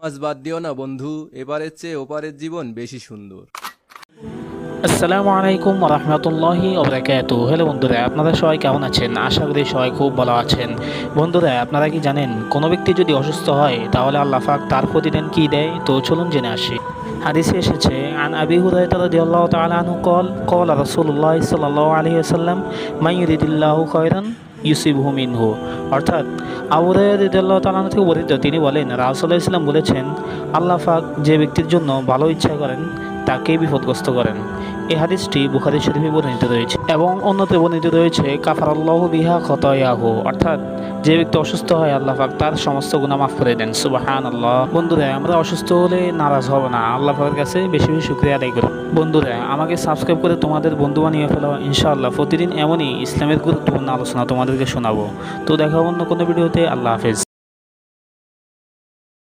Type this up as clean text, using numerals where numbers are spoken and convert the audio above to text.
নামাজ বাদ দিও না বন্ধু, এবারের চেয়ে ওপারের জীবন বেশি সুন্দর। আসসালামু আলাইকুম রহমতুল্লাহি ওবরাকাতু। হ্যালো বন্ধুরা, আপনারা সবাই কেমন আছেন? আশা করি সবাই খুব ভালো আছেন। বন্ধুরা, আপনারা কি জানেন কোনো ব্যক্তি যদি অসুস্থ হয় তাহলে আল্লাহ পাক তার প্রতিদিন কি দেয়? তো চলুন জেনে আসি। হাদিসে এসেছে, আন আবি হুরায়রা রাদিয়াল্লাহু তাআলা আনহু ক্বালা রাসূলুল্লাহ সাল্লাল্লাহু আলাইহি ওয়াসাল্লাম মান ইউরিদিল্লাহু খায়রান ইউসিবহু মিনহু। অর্থাৎ আবু হুরায়রা রাদিয়াল্লাহু তাআলা আনহু থেকে বর্ণিত, তিনি বলেন রাসূলুল্লাহ সাল্লাল্লাহু আলাইহি ওয়াসাল্লাম বলেছেন, আল্লাহ পাক যে ব্যক্তির জন্য ভালো ইচ্ছা করেন তাকেই বিপদগ্রস্ত করেন। এই হাদিসটি বুখারী শরীফে বর্ণিত রয়েছে এবং অন্যতে বর্ণিত রয়েছে কাফারাল্লাহু বিহা খতায়াহু। অর্থাৎ যে ব্যক্তি অসুস্থ হয় আল্লাহ পাক তার সমস্ত গুনাহ মাফ করে দেন। সুবহানাল্লাহ। বন্ধুরা, আমরা অসুস্থ হলে নারাজ হব না, আল্লাহ পাকের কাছে বেশি বেশি শুকরিয়া আদায় করব। বন্ধুরা, আমাকে সাবস্ক্রাইব করে তোমাদের বন্ধু বানিয়ে ফেলো। ইনশাআল্লাহ প্রতিদিন এমনই ইসলামের গুরুত্বপূর্ণ আলোচনা তোমাদেরকে শোনাবো। তো দেখা হবে অন্য কোনো ভিডিওতে। আল্লাহ হাফেজ।